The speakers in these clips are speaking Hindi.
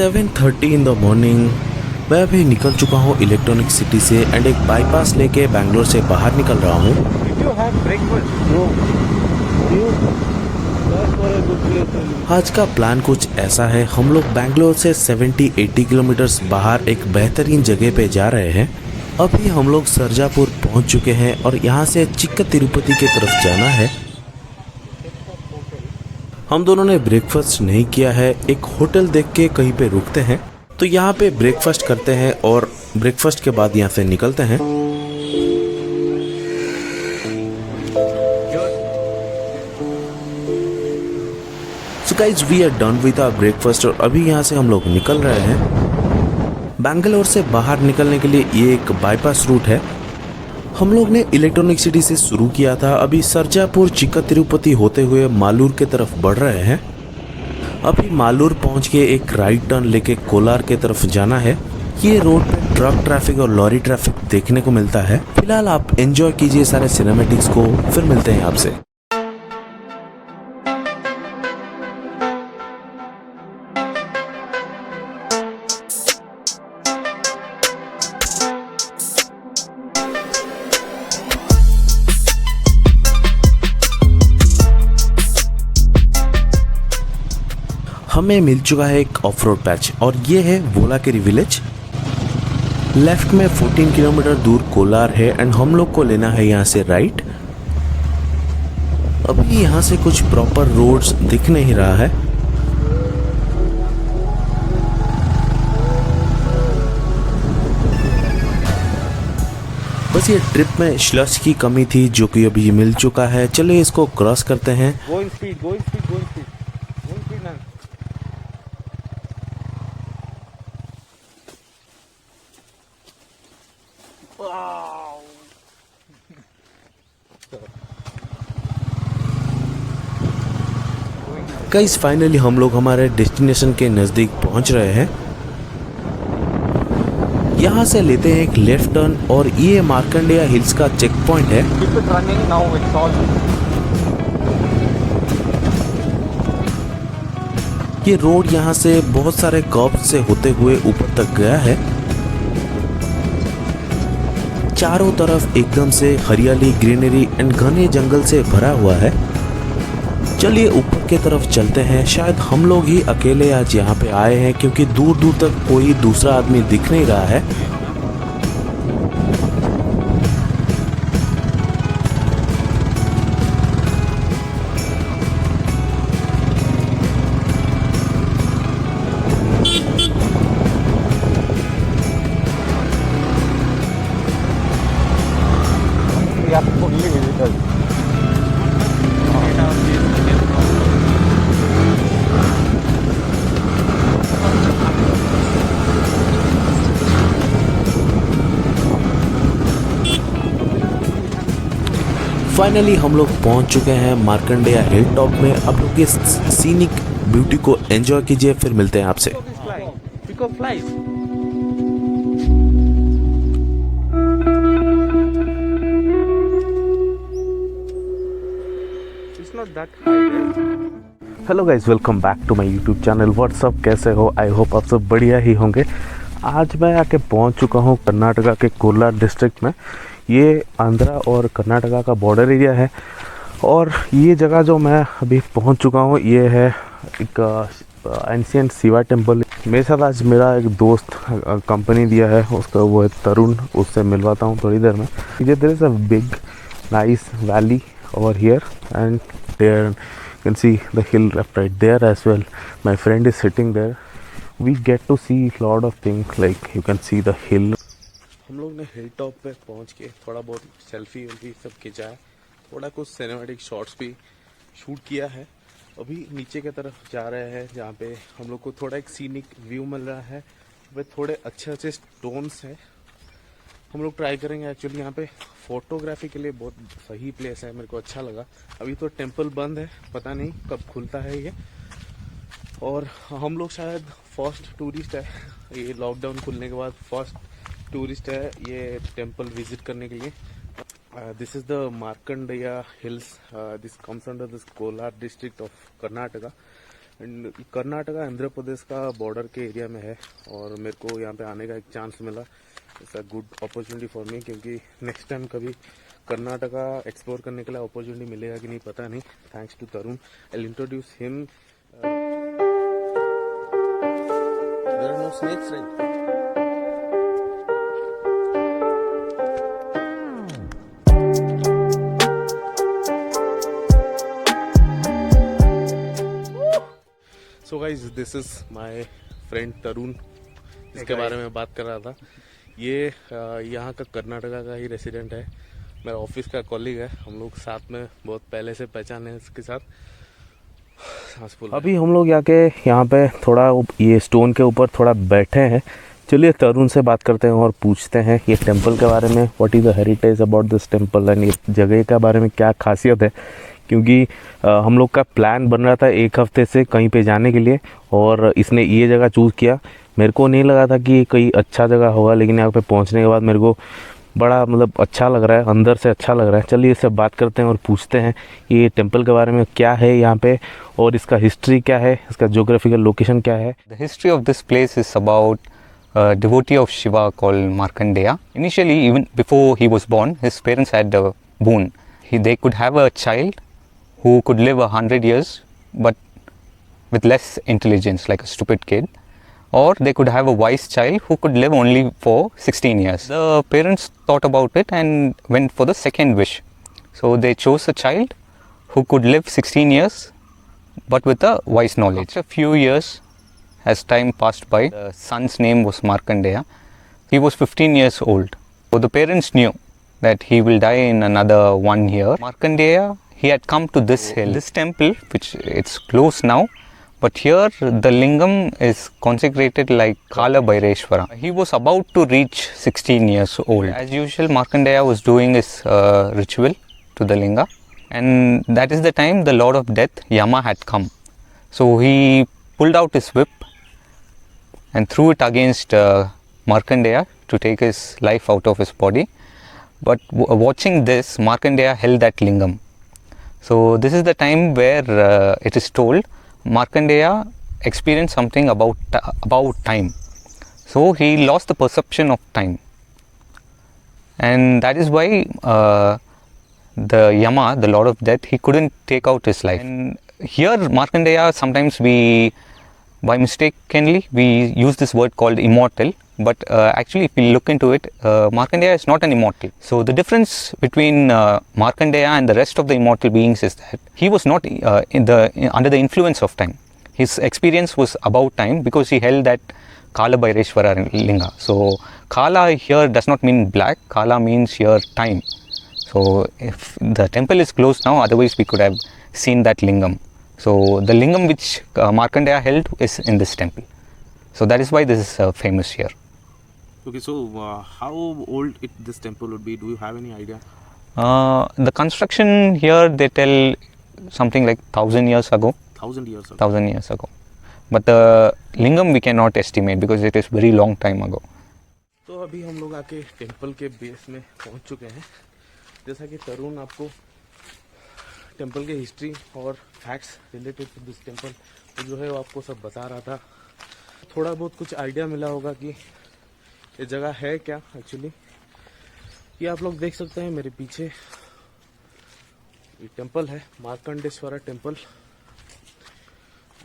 7:30 इन द मॉर्निंग मैं अभी निकल चुका हूँ इलेक्ट्रॉनिक सिटी से एंड एक बाईपास लेके बैंगलोर से बाहर निकल रहा हूँ। आज का प्लान कुछ ऐसा है, हम लोग बैंगलोर से 70-80 किलोमीटर्स बाहर एक बेहतरीन जगह पे जा रहे हैं। अभी हम लोग सरजापुर पहुंच चुके हैं और यहाँ से चिक्का तिरुपति की तरफ जाना है। हम दोनों ने ब्रेकफास्ट नहीं किया है, एक होटल देख के कहीं पे रुकते हैं तो यहाँ पे ब्रेकफास्ट करते हैं और ब्रेकफास्ट के बाद यहाँ से निकलते हैं। So guys, we are done with our breakfast और अभी यहाँ से हम लोग निकल रहे हैं। बैंगलोर से बाहर निकलने के लिए ये एक बाईपास रूट है। हम लोग ने इलेक्ट्रॉनिक सिटी से शुरू किया था, अभी सरजापुर चिक्का तिरुपति होते हुए मालूर के तरफ बढ़ रहे हैं। अभी मालूर पहुंच के एक राइट टर्न लेके कोलार के तरफ जाना है। ये रोड पे ट्रक ट्रैफिक और लॉरी ट्रैफिक देखने को मिलता है। फिलहाल आप एंजॉय कीजिए सारे सिनेमैटिक्स को, फिर मिलते हैं आपसे। हमें मिल चुका है एक ऑफ रोड पैच और ये है वोलाकेरी विलेज। लेफ्ट में 14 किलोमीटर दूर कोलार है एंड हम लोग को लेना है यहाँ से राइट। अभी यहाँ से कुछ प्रॉपर रोड्स दिख नहीं रहा है। बस ये ट्रिप में स्लश की कमी थी जो कि अभी मिल चुका है। चलिए इसको क्रॉस करते हैं। गाइस फाइनली हम लोग हमारे डेस्टिनेशन के नज़दीक पहुंच रहे हैं। यहाँ से लेते हैं एक लेफ्ट टर्न और ये मार्कंडेया हिल्स का चेक पॉइंट है। ये रोड यहाँ से बहुत सारे कर्व से होते हुए ऊपर तक गया है। चारों तरफ एकदम से हरियाली, ग्रीनरी एंड घने जंगल से भरा हुआ है। चलिए ऊपर की तरफ चलते हैं। शायद हम लोग ही अकेले आज यहाँ पे आए हैं क्योंकि दूर दूर तक कोई दूसरा आदमी दिख नहीं रहा है। फाइनली हम लोग पहुंच चुके हैं मार्कंडेया हिल टॉप में। आप लोग इस सीनिक ब्यूटी को एंजॉय कीजिए, फिर मिलते हैं आपसे। Hello guys, welcome back to my YouTube channel. What's up, कैसे हो? आई होप आप सब बढ़िया ही होंगे। आज मैं आके पहुंच चुका हूं कर्नाटका के कोलार डिस्ट्रिक्ट में। ये आंध्रा और कर्नाटका का बॉर्डर एरिया है और ये जगह जो मैं अभी पहुंच चुका हूँ ये है एक एंशिएंट शिवा टेम्पल। मेरे साथ आज मेरा एक दोस्त कंपनी दिया है, उसका वो है तरुण, उससे मिलवाता हूँ थोड़ी देर में। ये there is a big nice valley over here and there you can see the hill right there as well. My friend is sitting there. We get to see lot of things like you can see the hill. हम लोग ने हिल टॉप पे पहुंच के थोड़ा बहुत सेल्फी वेल्फी सब खिंचा है, थोड़ा कुछ सिनेमैटिक शॉट्स भी शूट किया है। अभी नीचे की तरफ जा रहे हैं जहाँ पे हम लोग को थोड़ा एक सीनिक व्यू मिल रहा है। वे थोड़े अच्छे अच्छे स्टोन्स हैं, हम लोग ट्राई करेंगे। एक्चुअली यहाँ पे फोटोग्राफी के लिए बहुत सही प्लेस है, मेरे को अच्छा लगा। अभी तो टेम्पल बंद है, पता नहीं कब खुलता है ये। और हम लोग शायद फर्स्ट टूरिस्ट है, ये लॉकडाउन खुलने के बाद फर्स्ट टूरिस्ट है ये टेम्पल विजिट करने के लिए। This is the Markandeya hills, this comes under this Kolar district of Karnataka. Karnataka Andhra Pradesh का बॉर्डर के एरिया में है और मेरे को यहाँ पे आने का एक चांस मिला। It's a good opportunity for me, क्योंकि नेक्स्ट टाइम कभी कर्नाटका एक्सप्लोर करने के लिए अपॉर्चुनिटी मिलेगा कि नहीं पता नहीं। Thanks to Tarun, I introduce him. There are no snakes right? So guys, this is my friend Tarun, इसके बारे में बात कर रहा था। ये यहाँ का कर्नाटका का ही रेसिडेंट है, मेरा ऑफिस का कॉलीग है। हम लोग साथ में बहुत पहले से पहचान है इसके साथ। अभी हम लोग यहाँ पे थोड़ा ये स्टोन के ऊपर थोड़ा बैठे हैं। चलिए तरुण से बात करते हैं और पूछते हैं ये टेंपल के बारे में, what is the heritage about this temple and ये जगह के बारे में क्या खासियत है। क्योंकि हम लोग का प्लान बन रहा था एक हफ्ते से कहीं पे जाने के लिए, और इसने ये जगह चूज़ किया। मेरे को नहीं लगा था कि कहीं अच्छा जगह होगा, लेकिन यहाँ पे पहुँचने के बाद मेरे को बड़ा मतलब अच्छा लग रहा है, अंदर से अच्छा लग रहा है। चलिए इससे बात करते हैं और पूछते हैं ये टेंपल के बारे में क्या है यहाँ पे, और इसका हिस्ट्री क्या है, इसका ज्योग्राफिकल लोकेशन क्या है। The history of this place is about a devotee of Shiva called Markandeya. Initially, even before he was born, his parents had a boon. They could have a child who could live 100 years, but with less intelligence, like a stupid kid. Or they could have a wise child who could live only for 16 years. The parents thought about it and went for the second wish. So they chose a child who could live 16 years, but with a wise knowledge. After a few years, as time passed by, the son's name was Markandeya. He was 15 years old. So the parents knew that he will die in another 1 year. Markandeya, he had come to this hill, this temple, which it's closed now. But here the lingam is consecrated like Kala Bhaireshwara. He was about to reach 16 years old. As usual, Markandeya was doing his ritual to the linga, and that is the time the Lord of Death, Yama, had come. So he pulled out his whip and threw it against Markandeya to take his life out of his body. But watching this, Markandeya held that lingam. So this is the time where it is told Markandeya experienced something about time. So he lost the perception of time, and that is why the Yama, the Lord of Death, he couldn't take out his life. And here Markandeya, sometimes by mistakenly we use this word called immortal, but actually if we look into it, Markandeya is not an immortal. So the difference between Markandeya and the rest of the immortal beings is that he was not under the influence of time. His experience was about time because he held that Kala Bhaireshwara linga. So Kala here does not mean black, Kala means here time. So if the temple is closed now, otherwise we could have seen that lingam. So the lingam which Markandeya held is in this temple. So that is why this is famous here. Okay, so how old this temple would be? Do you have any idea? The construction here, they tell something like 1,000 years ago. 1,000 years ago. 1,000 years ago. But the lingam we cannot estimate because it is very long time ago. तो अभी हम लोग आके टेंपल के बेस में पहुंच चुके हैं। जैसा कि तरुण आपको टेंपल के हिस्ट्री और facts related to this temple तो जो है वो आपको सब बता रहा था। थोड़ा बहुत कुछ आइडिया मिला होगा कि ये जगह है क्या एक्चुअली। ये आप लोग देख सकते हैं मेरे पीछे, ये टेंपल है मार्कंडेश्वरा टेंपल।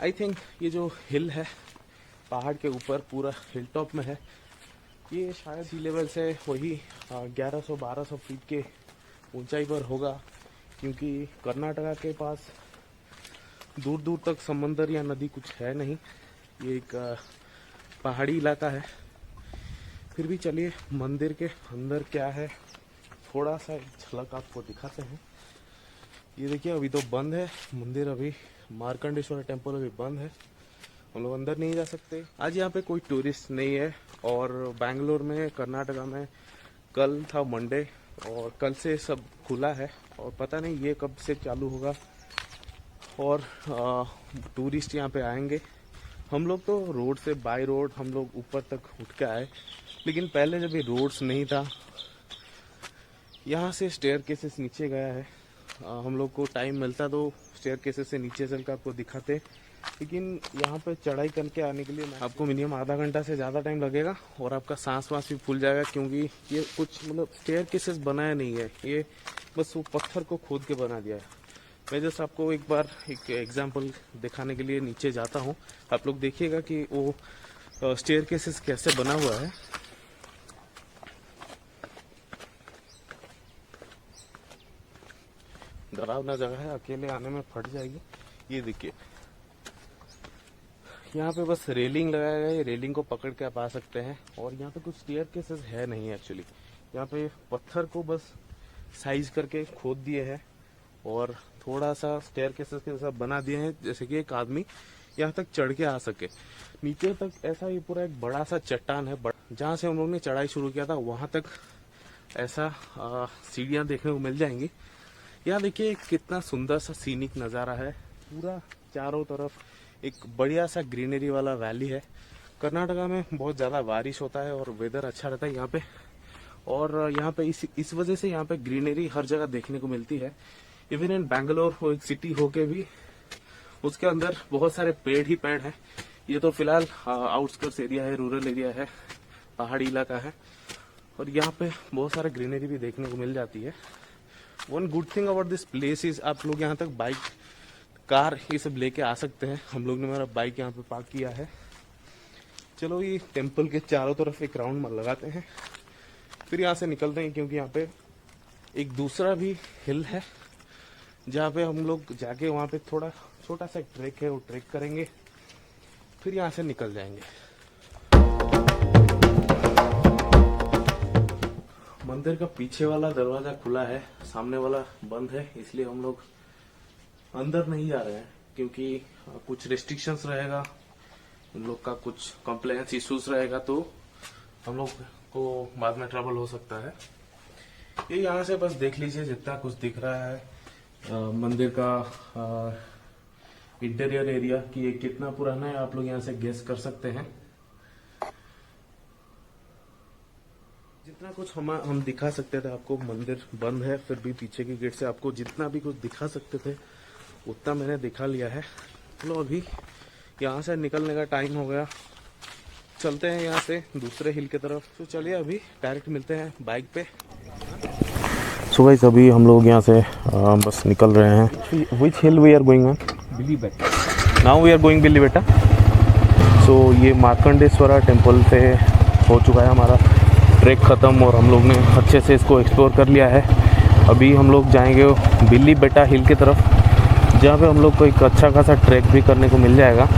आई थिंक ये जो हिल है पहाड़ के ऊपर पूरा हिल टॉप में है, ये शायद सी लेवल से वही 1100-1200 फीट के ऊंचाई पर होगा, क्योंकि कर्नाटका के पास दूर दूर तक समंदर या नदी कुछ है नहीं। ये एक पहाड़ी इलाका है। फिर भी चलिए मंदिर के अंदर क्या है थोड़ा सा एक झलक आपको दिखाते हैं। ये देखिए अभी तो बंद है मंदिर, अभी मार्कंडेश्वर टेंपल अभी बंद है, हम लोग अंदर नहीं जा सकते। आज यहाँ पे कोई टूरिस्ट नहीं है, और बैंगलोर में कर्नाटका में कल था मंडे और कल से सब खुला है, और पता नहीं ये कब से चालू होगा और टूरिस्ट यहाँ पे आएंगे। हम लोग तो रोड से बाय रोड हम लोग ऊपर तक उठ के आए, लेकिन पहले जब ये रोड्स नहीं था, यहाँ से स्टेयर केसेस नीचे गया है। हम लोग को टाइम मिलता तो स्टेयर केसेस से नीचे चल कर आपको दिखाते, लेकिन यहाँ पे चढ़ाई करके आने के लिए आपको मिनिमम आधा घंटा से ज़्यादा टाइम लगेगा और आपका सांस वास भी फूल जाएगा, क्योंकि ये कुछ मतलब स्टेयरकेसेस बनाया नहीं है, ये बस वो पत्थर को खोद के बना दिया है। मैं जस्ट आपको एक बार एक एग्जांपल दिखाने के लिए नीचे जाता हूँ, आप लोग देखिएगा कि वो स्टेयरकेसेस कैसे बना हुआ है। डरावना जगह है, अकेले आने में फट जाएगी। ये देखिए यहाँ पे बस रेलिंग लगाया गया है, रेलिंग को पकड़ के आप आ सकते हैं। और यहाँ पे कुछ स्टेयरकेसेस है नहीं एक्चुअली, यहाँ पे पत्थर को बस साइज करके खोद दिए हैं और थोड़ा सा स्टेयरकेसेस के जैसा बना दिए हैं, जैसे कि एक आदमी यहाँ तक चढ़ के आ सके। नीचे तक ऐसा ये पूरा एक बड़ा सा चट्टान है, जहाँ से हम लोग ने चढ़ाई शुरू किया था वहां तक ऐसा सीढ़ियाँ देखने को मिल जाएंगी। यहाँ देखिए कितना सुंदर सा सीनिक नज़ारा है, पूरा चारों तरफ एक बढ़िया सा ग्रीनरी वाला वैली है। कर्नाटका में बहुत ज़्यादा बारिश होता है और वेदर अच्छा रहता है यहाँ पे, और यहाँ पे इस वजह से यहाँ पे ग्रीनरी हर जगह देखने को मिलती है। इवन इन बैंगलोर वो एक सिटी होके भी उसके अंदर बहुत सारे पेड़ ही पेड़ हैं। ये तो फिलहाल आउटस्कर्ट्स एरिया है, रूरल एरिया है, पहाड़ी इलाका है, और यहाँ पे बहुत सारे ग्रीनरी भी देखने को मिल जाती है। One good thing about this place is आप लोग यहाँ तक बाइक, कार ये सब लेके आ सकते हैं। हम लोग ने मेरा बाइक यहाँ पे पार्क किया है। चलो ये टेम्पल के चारों तरफ एक राउंड लगाते हैं, फिर यहाँ से निकलते हैं, क्योंकि यहाँ पे एक दूसरा भी हिल है जहाँ पे हम लोग जाके वहाँ पे थोड़ा छोटा सा ट्रैक है, वो ट्रैक करेंगे, फिर यहाँ से निकल जाएंगे। मंदिर का पीछे वाला दरवाजा खुला है, सामने वाला बंद है, इसलिए हम लोग अंदर नहीं जा रहे हैं, क्योंकि कुछ रेस्ट्रिक्शंस रहेगा, उन लोग का कुछ कंप्लेंट्स इश्यूज रहेगा, तो हम लोग को बाद में ट्रबल हो सकता है। ये यहाँ से बस देख लीजिए जितना कुछ दिख रहा है मंदिर का इंटीरियर एरिया, कि ये कितना पुराना है आप लोग यहाँ से गेस कर सकते हैं। जितना कुछ हम दिखा सकते थे आपको, मंदिर बंद है, फिर भी पीछे के गेट से आपको जितना भी कुछ दिखा सकते थे उतना मैंने दिखा लिया है। चलो अभी यहाँ से निकलने का टाइम हो गया, चलते हैं यहाँ से दूसरे हिल की तरफ। तो चलिए अभी डायरेक्ट मिलते हैं बाइक पे। सो गाइस अभी हम लोग यहाँ से बस निकल रहे हैं। Which hill we are going ma'am? Bilibeta. Now we are going Bilibeta. So ये मार्कंडेश्वरा टेम्पल से हो चुका है हमारा ट्रैक ख़त्म, और हम लोग ने अच्छे से इसको एक्सप्लोर कर लिया है। अभी हम लोग जाएंगे बिलीबेटा हिल की तरफ, जहाँ पे हम लोग को एक अच्छा खासा ट्रैक भी करने को मिल जाएगा।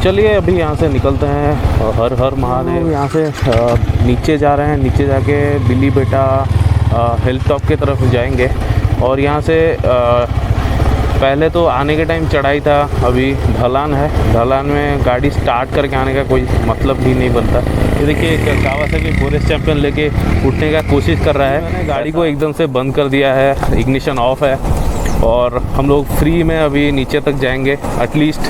चलिए अभी यहाँ से निकलते हैं। हर हर महादेव। यहाँ से नीचे जा रहे हैं, नीचे जाके बिलीबेटा हिल टॉप की तरफ जाएंगे। और यहाँ से पहले तो आने के टाइम चढ़ाई था, अभी ढलान है। ढलान में गाड़ी स्टार्ट करके आने का कोई मतलब ही नहीं बनता। ये देखिए कावासाकी फॉरेस्ट चैंपियन लेके उठने का कोशिश कर रहा है, मैंने गाड़ी को एकदम से बंद कर दिया है, इग्निशन ऑफ है, और हम लोग फ्री में अभी नीचे तक जाएंगे। एटलीस्ट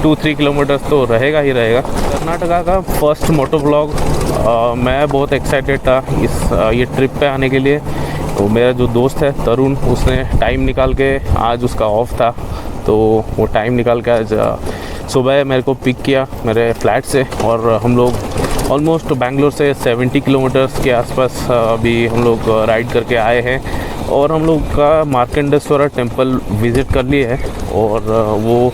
2-3 किलोमीटर्स तो रहेगा ही रहेगा। कर्नाटका का फर्स्ट मोटो व्लॉग, मैं बहुत एक्साइटेड था ये ट्रिप पे आने के लिए। तो मेरा जो दोस्त है तरुण, उसने टाइम निकाल के, आज उसका ऑफ था, तो वो टाइम निकाल के आज सुबह मेरे को पिक किया मेरे फ्लैट से, और हम लोग ऑलमोस्ट बैंगलोर से 70 किलोमीटर्स के आसपास अभी हम लोग राइड करके आए हैं। और हम लोग का मार्कंडेश्वरा टेम्पल विज़िट कर लिए है, और वो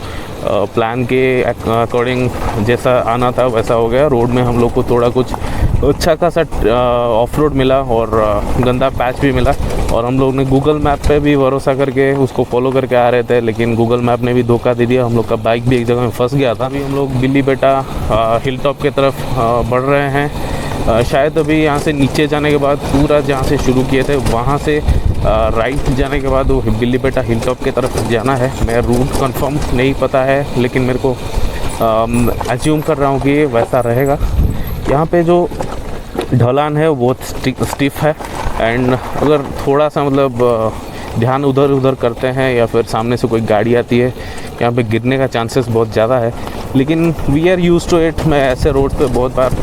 प्लान के अकॉर्डिंग जैसा आना था वैसा हो गया। रोड में हम लोग को थोड़ा कुछ अच्छा खासा ऑफ रोड मिला और गंदा पैच भी मिला, और हम लोग ने गूगल मैप पे भी भरोसा करके उसको फॉलो करके आ रहे थे, लेकिन गूगल मैप ने भी धोखा दे दिया। हम लोग का बाइक भी एक जगह में फंस गया था। अभी हम लोग बिलीबेटा हिल टॉप की तरफ बढ़ रहे हैं। शायद अभी यहाँ से नीचे जाने के बाद पूरा जहाँ से शुरू किए थे वहाँ से राइट जाने के बाद वो बिलीबेटा हिल टॉप की तरफ जाना है। मैं रूट कंफर्म नहीं पता है, लेकिन मेरे को एज्यूम कर रहा हूँ कि वैसा रहेगा। यहाँ पे जो ढलान है वो स्टिफ है, एंड अगर थोड़ा सा मतलब ध्यान उधर उधर करते हैं या फिर सामने से कोई गाड़ी आती है, यहाँ पे गिरने का चांसेस बहुत ज़्यादा है। लेकिन we are used to it. मैं ऐसे रोड पे बहुत बार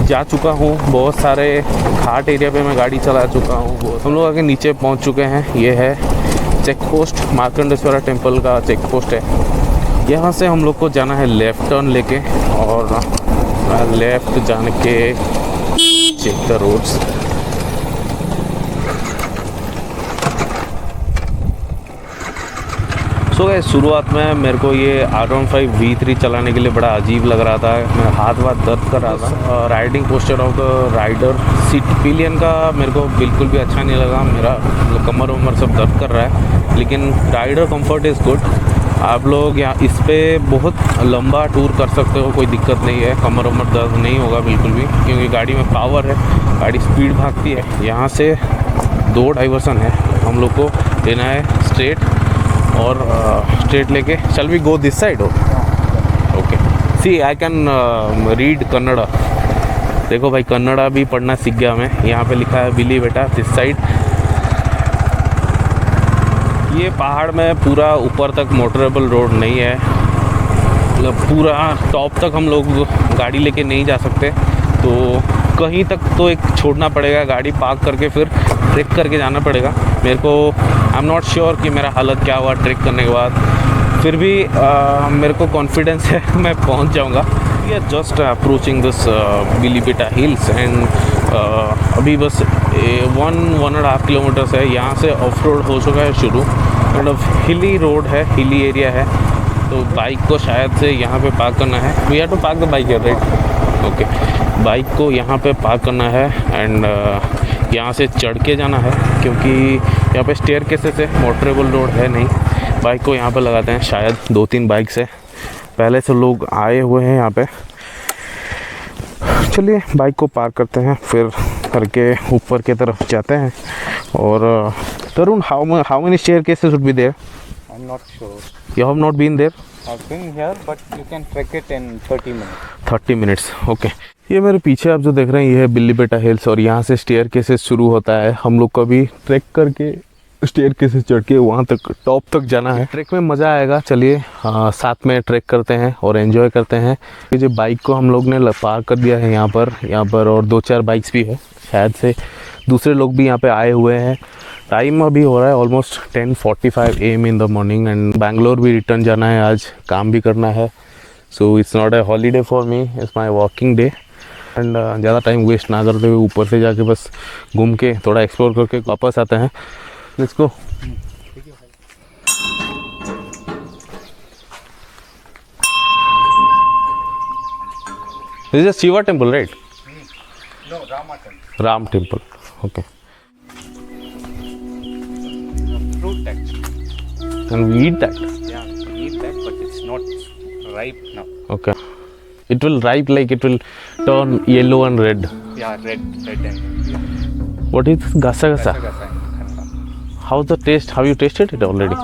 जा चुका हूँ, बहुत सारे घाट एरिया पे मैं गाड़ी चला चुका हूँ। हम लोग आगे नीचे पहुँच चुके हैं। ये है चेक पोस्ट, मार्कंडेश्वरा टेम्पल का चेक पोस्ट है। यहाँ से हम लोग को जाना है लेफ़्ट टर्न लेके, और लेफ़्ट जाने के check the roads. So guys, शुरुआत में मेरे को ये R15 V3 चलाने के लिए बड़ा अजीब लग रहा था। मेरा हाथ दर्द कर रहा था। Riding posture of the rider, seat pillion का मेरे को बिल्कुल भी अच्छा नहीं लगा। मेरा कमर वमर सब दर्द कर रहा है, लेकिन राइडर कंफर्ट इज़ गुड। आप लोग यहाँ इस पर बहुत लंबा टूर कर सकते हो, कोई दिक्कत नहीं है। कमर वमर दर्द नहीं होगा बिल्कुल भी, क्योंकि गाड़ी में पावर है, गाड़ी स्पीड भागती है। यहाँ से 2 डाइवर्सन है, हम लोग को लेना है स्ट्रेट, और स्ट्रेट लेके shall we go this side? Okay, see I can read Kannada. देखो भाई, कन्नड़ा भी पढ़ना सीख गया मैं। यहाँ पे लिखा है बिली बेटा दिस साइड। ये पहाड़ में पूरा ऊपर तक मोटरेबल रोड नहीं है, मतलब पूरा टॉप तक हम लोग गाड़ी लेके नहीं जा सकते, तो कहीं तक तो एक छोड़ना पड़ेगा, गाड़ी पार्क करके फिर ट्रेक करके जाना पड़ेगा। मेरे को आई एम नॉट श्योर कि मेरा हालत क्या हुआ ट्रेक करने के बाद, फिर भी मेरे को कॉन्फिडेंस है मैं पहुंच जाऊंगा। We are just approaching this Bilibeta hills, and अभी बस 1.5 किलोमीटर्स है। यहाँ से ऑफ रोड हो चुका है शुरू, मतलब हिली रोड है, हिली एरिया है, तो बाइक को शायद से यहाँ पे पार्क करना है। We have to park the bike here, right? Okay, bike को यहाँ पे पार्क करना है, एंड यहाँ से चढ़ के जाना है, क्योंकि यहाँ पे स्टेयर केसेस है, मोटरेबल रोड है नहीं। बाइक को यहाँ पे लगाते हैं, शायद 2-3 बाइक से पहले से लोग आए हुए हैं यहाँ पे। चलिए बाइक को पार्क करते हैं, फिर करके ऊपर की तरफ जाते हैं। और Tarun, how many staircases would be there? I'm not sure. You have not been there? I've been here, but you can trek it in 30 minutes. 30 minutes, okay. ये मेरे पीछे आप जो देख रहे हैं, ये है बिलीबेटा हिल्स, और यहाँ से स्टेयर केसेस शुरू होता है। हम लोग को भी ट्रैक करके स्टेयर केसेस चढ़ के वहाँ तक टॉप तक जाना है। ट्रैक में मज़ा आएगा। चलिए साथ में ट्रैक करते हैं और एंजॉय करते हैं। ये जो बाइक को हम लोग ने पार्क कर दिया है यहाँ पर, और 2-4 बाइक्स भी है, शायद से दूसरे लोग भी यहाँ पे आए हुए हैं। टाइम अभी हो रहा है almost 10:45 AM in the morning, and Bangalore भी रिटर्न जाना है, आज काम भी करना है। So it's not a holiday for me, it's my working day. And ज़्यादा टाइम वेस्ट ना करते हुए ऊपर से जाके बस घूम के थोड़ा एक्सप्लोर करके वापस आते हैं। Let's go. This is Shiva temple, right? No, Rama temple. Ram temple, okay. Fruit actually. Can we eat that? Yeah, we eat that, but it's not ripe now. Okay. It will ripe, like it will turn yellow and red. Yeah, red and yeah. What is this? Gasa gasa. Gasa. How's the taste? Have you tasted it already?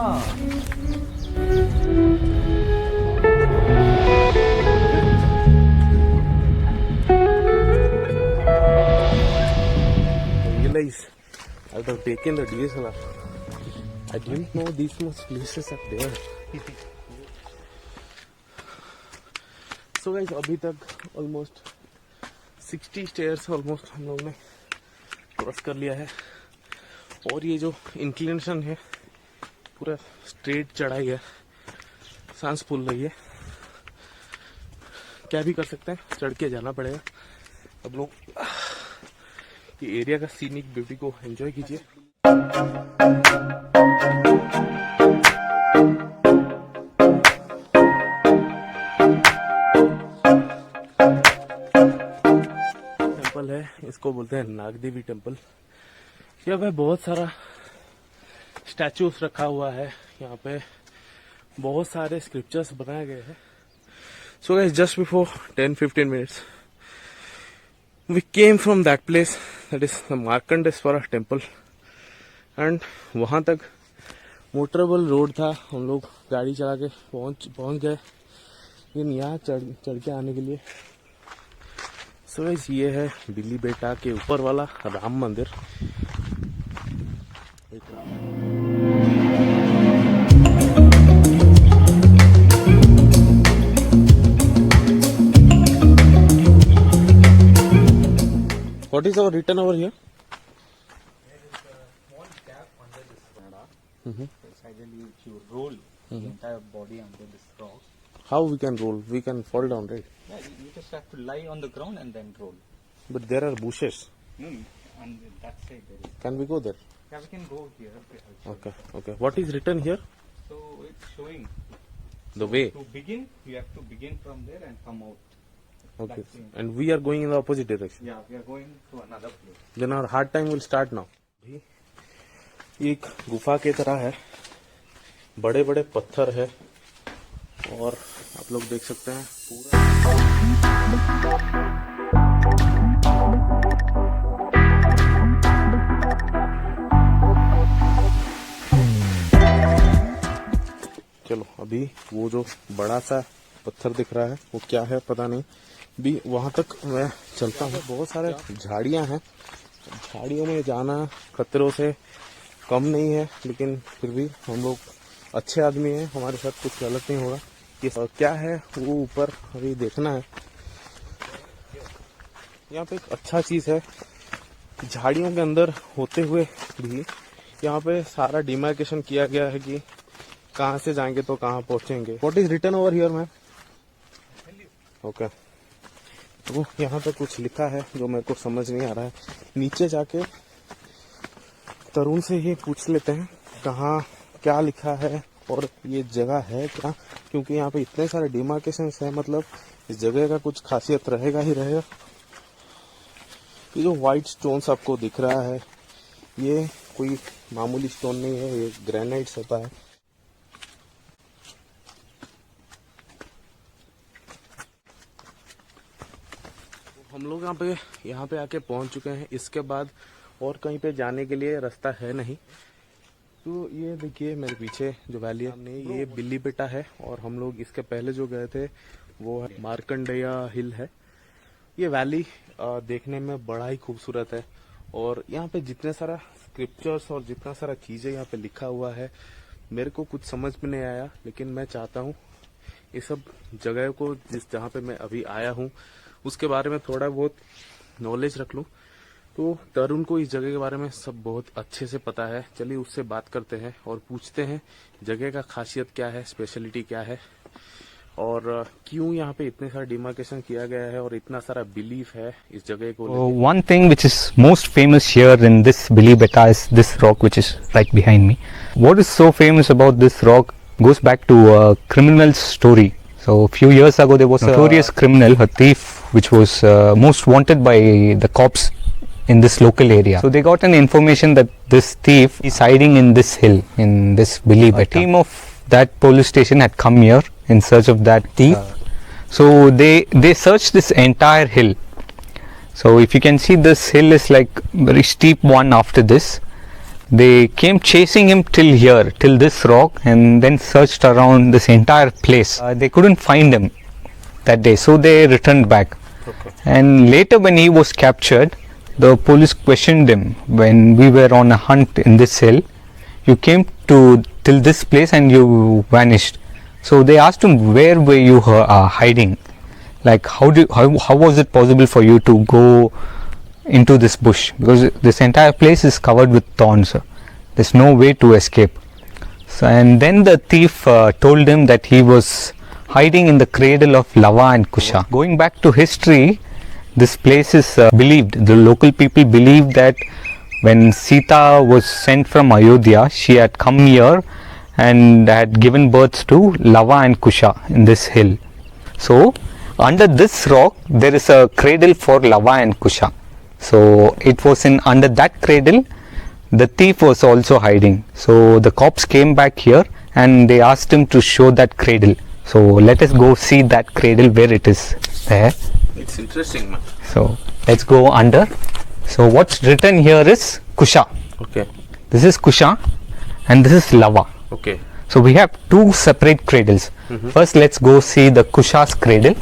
Realize I would have taken the DSLR. I didn't know these much places are there. So guys, अभी तक ऑलमोस्ट 60 स्टेयर्स ऑलमोस्ट हम लोग ने क्रॉस कर लिया है, और ये जो इंक्लिनेशन है पूरा स्ट्रेट चढ़ाई है, सांस फूल रही है। क्या भी कर सकते हैं, चढ़ के जाना पड़ेगा। अब लोग ये एरिया का सीनिक ब्यूटी को एंजॉय कीजिए। टेम्पल है, इसको बोलते हैं नागदेवी टेम्पल। यहाँ पे बहुत सारा स्टैचूस रखा हुआ है, यहाँ पे बहुत सारे स्क्रिप्चर्स बनाए गए हैं। So guys, just before 10-15 minutes we came from that place, that is the Markandeswara temple, and वहाँ तक मोटरेबल रोड था, हम लोग गाड़ी चला के पहुँच गए। लेकिन यहाँ चढ़ के आने के लिए सो गाइस, ये है बिलीबेटा के ऊपर वाला राम मंदिर। What is our written over here? There is a small gap under this Kannada. It's ideally if you roll the entire body under this rock, How we can roll? We can fall down, right? Yeah, you just have to lie on the ground and then roll. But there are bushes. No, on that side there is. Can we go there? Yeah, we can go here. Okay, okay. What is written here? So it's showing. The way. To begin, you have to begin from there and come out. Okay. That's it. And we are going in the opposite direction. Yeah, we are going to another place. Then our hard time will start now. ये एक गुफा की तरह है, बड़े बड़े पत्थर है और आप लोग देख सकते हैं पूरा। चलो अभी वो जो बड़ा सा पत्थर दिख रहा है वो क्या है पता नहीं, भी वहां तक मैं चलता हूँ। बहुत सारे झाड़ियां हैं, झाड़ियों में जाना खतरों से कम नहीं है, लेकिन फिर भी हम लोग अच्छे आदमी हैं, हमारे साथ कुछ गलत नहीं होगा। ये क्या है वो ऊपर अभी देखना है। यहाँ पे एक अच्छा चीज है, झाड़ियों के अंदर होते हुए भी यहाँ पे सारा डिमार्केशन किया गया है कि कहाँ से जाएंगे तो कहाँ पहुंचेंगे। What is written over here ma'am? Okay, तो यहाँ पे कुछ लिखा है जो मेरे को समझ नहीं आ रहा है। नीचे जाके तरुण से ही पूछ लेते हैं कहाँ क्या लिखा है और ये जगह है क्या, क्योंकि यहाँ पे इतने सारे डिमार्केशन है, मतलब इस जगह का कुछ खासियत रहेगा ही रहेगा। ये जो व्हाइट स्टोन्स आपको दिख रहा है ये कोई मामूली स्टोन नहीं है, ये ग्रेनाइट्स होता है। हम लोग यहाँ पे आके पहुंच चुके हैं। इसके बाद और कहीं पे जाने के लिए रास्ता है नहीं। तो ये देखिए मेरे पीछे जो वैली है ये बिल्ली बेटा है, और हम लोग इसके पहले जो गए थे वो है मार्कंडेया हिल है। ये वैली देखने में बड़ा ही खूबसूरत है, और यहाँ पे जितने सारा स्क्रिप्चर्स और जितना सारा चीजें यहाँ पे लिखा हुआ है मेरे को कुछ समझ में नहीं आया, लेकिन मैं चाहता हूँ ये सब जगह को जहाँ पे मैं अभी आया हूँ उसके बारे में थोड़ा बहुत नॉलेज रख लूँ। तो तरुण को इस जगह के बारे में सब बहुत अच्छे से पता है। चलिए उससे बात करते हैं और पूछते हैं जगह का खासियत क्या है, स्पेशलिटी क्या है, और क्यों यहाँ पे इतने सारा डिमार्केशन किया गया है और इतना सारा बिलीफ है इस जगह को। One thing which is most famous here in this Billy Betta is this rock which is right behind me. What is so famous about this rock goes back to a criminal's story. So a few years ago there was a notorious criminal, a thief, which was most wanted by the cops in this local area. So they got an information that this thief is hiding in this hill, in this Billy Betta. A team of that police station had come here in search of that thief. So they searched this entire hill. So if you can see, this hill is like very steep one after this. They came chasing him till here, till this rock, and then searched around this entire place. They couldn't find him that day, so they returned back. Okay. And later when he was captured, the police questioned him, when we were on a hunt in this hill, you came to till this place and you vanished. So they asked him, where were you hiding? Like how was it possible for you to go into this bush, because this entire place is covered with thorns. There's no way to escape. So, and then the thief told him that he was hiding in the cradle of Lava and Kusha. Going back to history, this place is believed, the local people believe that when Sita was sent from Ayodhya, she had come here and had given birth to Lava and Kusha in this hill. So under this rock there is a cradle for Lava and Kusha. So it was under that cradle the thief was also hiding. So the cops came back here and they asked him to show that cradle. So let us go see that cradle where it is there. It's interesting, man. So let's go under. So what's written here is Kusha. Okay. This is Kusha and this is Lava. Okay. So we have two separate cradles. First let's go see the Kusha's cradle.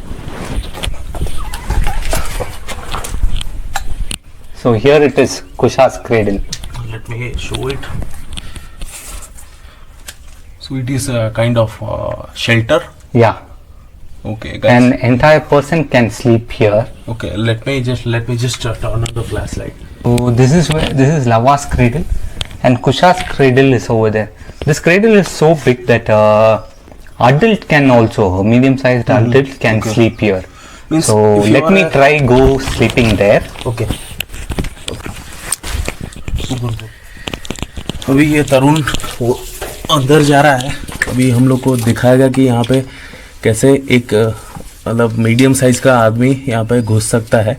So here it is, Kusha's cradle. Let me show it. So it is a kind of shelter. Yeah. Okay, guys. An entire person can sleep here. Okay, let me just turn on the flashlight. So this is Lava's cradle, and Kusha's cradle is over there. This cradle is so big that Adult can also, medium-sized adult can Okay. sleep here. Means So if you let are me a- try go sleeping there. Okay अभी ये तरुण वो अंदर जा रहा है। अभी हम लोग को दिखाएगा कि यहाँ पे कैसे एक मतलब मीडियम साइज का आदमी यहाँ पे घुस सकता है।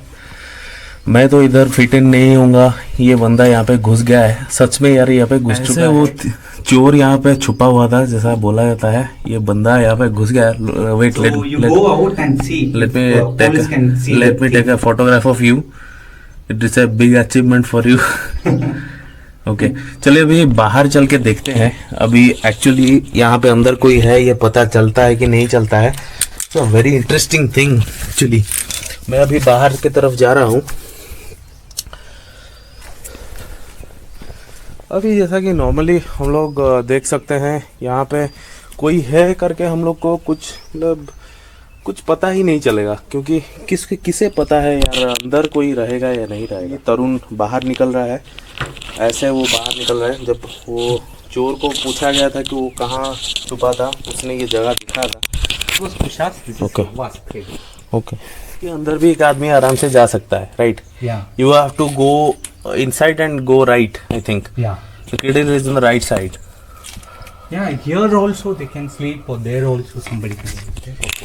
मैं तो इधर फिट इन नहीं होऊंगा, ये बंदा यहाँ पे घुस गया है। सच में यार यहाँ पे घुस चुका है। वो चोर यहाँ पे छुपा हुआ था जैसा बोला जाता है, ये बंदा यहाँ पे घुस गया है। Wait So you go out and see. let me Police can see let me that take a photograph of you. It is a big achievement for you. Okay चलिए अभी बाहर चल के देखते हैं। अभी एक्चुअली यहाँ पे अंदर कोई है ये पता चलता है कि नहीं चलता है। So very interesting thing actually. मैं अभी बाहर की तरफ जा रहा हूँ। अभी जैसा कि नॉर्मली हम लोग देख सकते हैं यहाँ पे कोई है करके हम लोग को कुछ मतलब कुछ पता ही नहीं चलेगा, क्योंकि किसे पता है यार अंदर कोई रहेगा या नहीं रहेगा। तरुण बाहर निकल रहा है, ऐसे वो बाहर निकल रहा है। जब वो चोर को पूछा गया था कि वो कहाँ छुपा था, उसने ये जगह दिखा था। ओके ओके कि अंदर भी एक आदमी आराम से जा सकता है, right? You have to go inside and go right, I think. Yeah. The cradle is on the right side. Yeah, here also they can sleep, or there also somebody can sleep.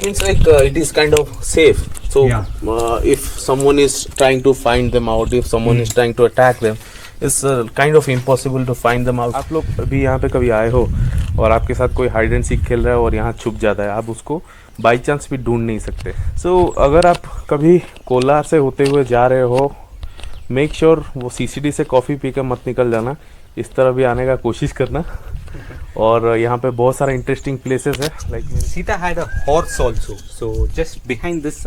Means like it is kind of safe. So Yeah. If someone is trying to find them out, if someone is trying to attack them, it's kind of impossible to find them out. आप लोग अभी यहाँ पे कभी आए हो और आपके साथ कोई हाइड एंड सीक खेल रहा है और यहाँ छुप जाता है, आप उसको बाई चांस भी ढूंढ नहीं सकते। So अगर आप कभी कोलार से होते हुए जा रहे हो, मेक श्योर वो सीसीडी से कॉफ़ी पी कर मत निकल जाना, इस तरह भी आने का कोशिश करना। और यहाँ पे बहुत सारा इंटरेस्टिंग प्लेसेस है। Like Sita had a horse also. So just behind this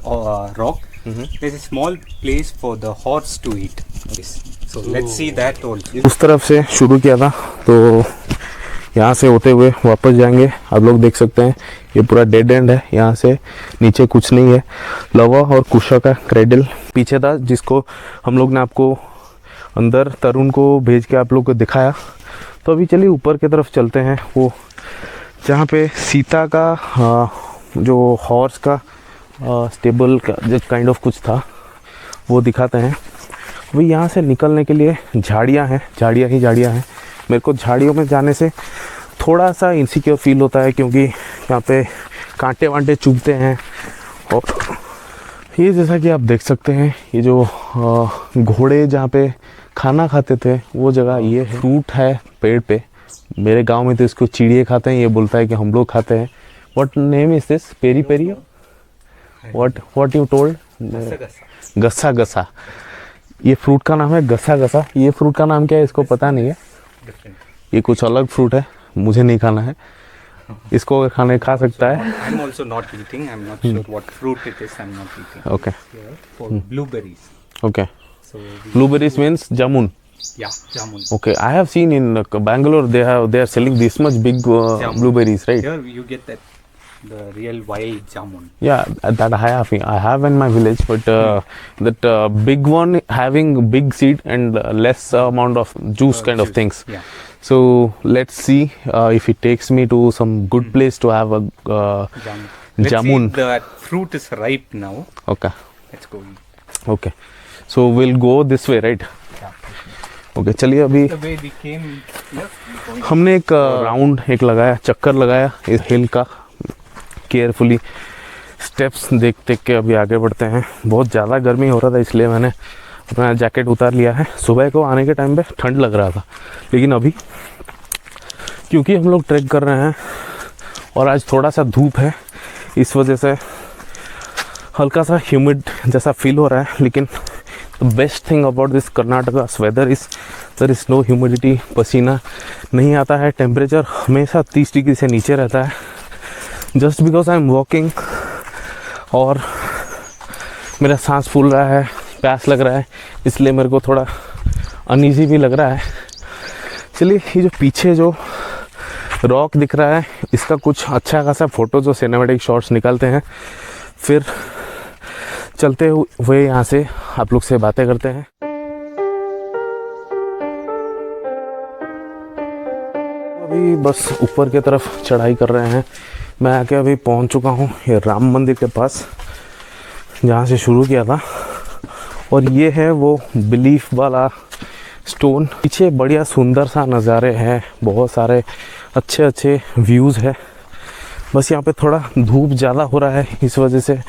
rock, there's a small place for the horse to eat. Yes. So let's see that also. उस तरफ से शुरू किया था, तो यहाँ से होते हुए वापस जाएंगे। आप लोग देख सकते हैं ये पूरा डेड एंड है, यहाँ से नीचे कुछ नहीं है। लवा और कुशा का क्रेडल पीछे था, जिसको हम लोग ने आपको अंदर तरुण को भेज के आप लोग को दिखाया। तो अभी चलिए ऊपर की तरफ चलते हैं, वो जहाँ पे सीता का जो हॉर्स का स्टेबल का जो काइंड ऑफ कुछ था वो दिखाते हैं। अभी यहाँ से निकलने के लिए झाड़ियाँ हैं, झाड़ियाँ ही झाड़ियाँ हैं। मेरे को झाड़ियों में जाने से थोड़ा सा इनसिक्योर फील होता है, क्योंकि यहाँ पे कांटे वांटे चुभते हैं। और ये जैसा कि आप देख सकते हैं, ये जो घोड़े जहाँ पे खाना खाते थे वो जगह ये है। फ्रूट है पेड़ पे। मेरे गांव में तो इसको चिड़िए खाते हैं, ये बोलता है कि हम लोग खाते हैं। What name is this? Peri peri? What you told? गस्सा गसा। ये फ्रूट का नाम है गस्सा गसा। ये फ्रूट का नाम क्या है इसको पता नहीं है। ये कुछ अलग फ्रूट है, मुझे नहीं खाना है। इसको अगर खाने खा सकता है। I'm also not eating. I'm not sure what fruit it is. I'm not eating. Okay. Here for blueberries. Okay. So Blueberries means jamun. yeah, jamun. Okay, I have seen in Bangalore they are selling this much big Jamun. blueberries, right? Here you get the real wild jamun. Yeah, that I have in my village, but that big one having big seed and less amount of juice kind of Juice. things. Yeah. So let's see if it takes me to some good place to have a Jamun. Let's jamun. see that fruit is ripe now. Okay, Let's go. okay. So we'll go this way, right? Yeah. Okay, चलिए अभी The way we came left, we're going. हमने एक राउंड एक लगाया, चक्कर लगाया इस हिल का। केयरफुली स्टेप्स देख देख के अभी आगे बढ़ते हैं। बहुत ज़्यादा गर्मी हो रहा था, इसलिए मैंने अपना जैकेट उतार लिया है। सुबह को आने के टाइम पे ठंड लग रहा था, लेकिन अभी क्योंकि हम लोग ट्रैक कर रहे हैं और आज थोड़ा सा धूप है, इस वजह से हल्का सा ह्यूमिड जैसा फील हो रहा है। लेकिन the best thing about this Karnataka weather is there is no humidity. पसीना नहीं आता है, टेम्परेचर हमेशा 30 डिग्री से नीचे रहता है। Just because I am walking और मेरा सांस फूल रहा है, प्यास लग रहा है, इसलिए मेरे को थोड़ा अनईजी भी लग रहा है। चलिए ये जो पीछे जो रॉक दिख रहा है इसका कुछ अच्छा खासा फ़ोटो जो सिनेमैटिक शॉट्स निकालते हैं, फिर चलते हुए यहाँ से आप लोग से बातें करते हैं। अभी बस ऊपर की तरफ चढ़ाई कर रहे हैं। मैं आके अभी पहुंच चुका हूँ ये राम मंदिर के पास, जहाँ से शुरू किया था। और ये है वो बिलीफ वाला स्टोन। पीछे बढ़िया सुंदर सा नज़ारे हैं, बहुत सारे अच्छे अच्छे व्यूज़ है। बस यहाँ पे थोड़ा धूप ज़्यादा हो रहा है, इस वजह से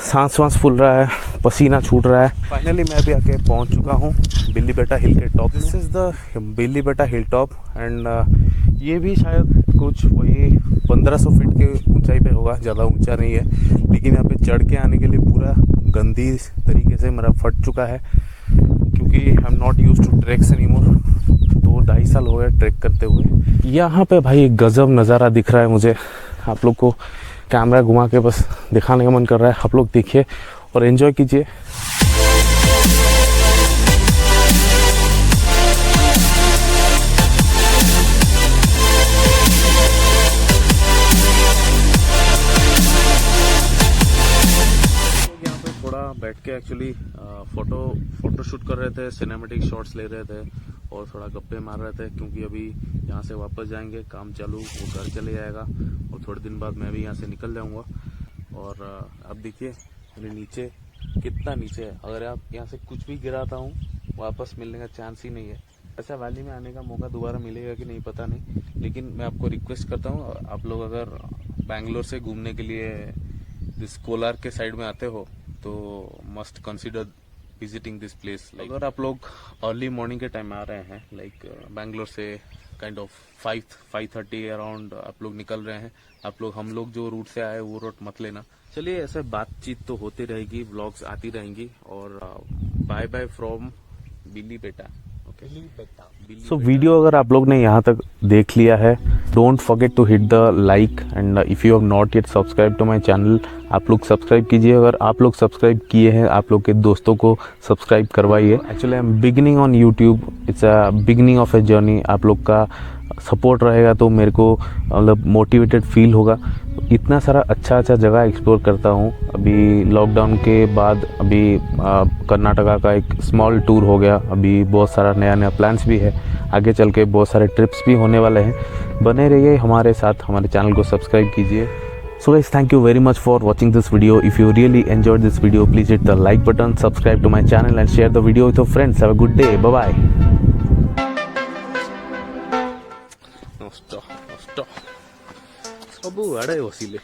सांस फूल रहा है, पसीना छूट रहा है। फाइनली मैं भी आके पहुँच चुका हूँ बिल्ली बेटा हिल के टॉप। दिस इज़ द बिल्ली बेटा हिल टॉप एंड ये भी शायद कुछ वही 1500 फीट के ऊंचाई पे होगा, ज़्यादा ऊंचा नहीं है। लेकिन यहाँ पे चढ़ के आने के लिए पूरा गंदी तरीके से मेरा फट चुका है, क्योंकि I am not use to tracks anymore. 2-2.5 साल हो गए ट्रैक करते हुए। यहाँ पे भाई एक गजब नज़ारा दिख रहा है मुझे, आप लोग को कैमरा घुमा के बस दिखाने का मन कर रहा है। आप लोग देखिए और एंजॉय कीजिए। बैठ के एक्चुअली फोटो शूट कर रहे थे, सिनेमैटिक शॉट्स ले रहे थे और थोड़ा गप्पे मार रहे थे, क्योंकि अभी यहाँ से वापस जाएंगे, काम चालू, वो घर चले जाएगा और थोड़े दिन बाद मैं भी यहाँ से निकल जाऊँगा। और अब देखिए मेरे नीचे कितना नीचे है, अगर आप यहाँ से कुछ भी गिराता हूँ वापस मिलने का चांस ही नहीं है। ऐसा वैली में आने का मौका दोबारा मिलेगा कि नहीं पता नहीं, लेकिन मैं आपको रिक्वेस्ट करता हूँ, आप लोग अगर बैंगलोर से घूमने के लिए जिस कोलार के साइड में आते हो तो must consider visiting this place. अगर आप लोग अर्ली मॉर्निंग के टाइम आ रहे हैं, लाइक बैंगलोर से काइंड ऑफ 5:30 अराउंड आप लोग निकल रहे हैं, आप लोग हम लोग जो रूट से आए वो रूट मत लेना। चलिए ऐसे बातचीत तो होती रहेगी, व्लॉग्स आती रहेंगी और बाय बाय फ्रॉम बिल्ली बेटा। सो वीडियो अगर आप लोग ने यहाँ तक देख लिया है, don't forget to hit the like and if you have not yet subscribe to my channel, आप लोग सब्सक्राइब कीजिए। अगर आप लोग सब्सक्राइब किए हैं, आप लोग के दोस्तों को सब्सक्राइब करवाइए। Actually I am beginning on YouTube, it's a beginning of a journey. आप लोग का सपोर्ट रहेगा तो मेरे को मतलब मोटिवेटेड फील होगा। इतना सारा अच्छा जगह एक्सप्लोर करता हूँ। अभी लॉकडाउन के बाद अभी कर्नाटका का एक स्मॉल टूर हो गया, अभी बहुत सारा नया प्लान्स भी है, आगे चल के बहुत सारे ट्रिप्स भी होने वाले हैं। बने रहिए हमारे साथ, हमारे चैनल को सब्सक्राइब कीजिए। So guys, thank you very much for watching this video. If you really enjoyed this video, please hit the like button, subscribe to my channel and share the video with your friends. Have a good day. Bye bye. Stop. Sabu ada wasiile.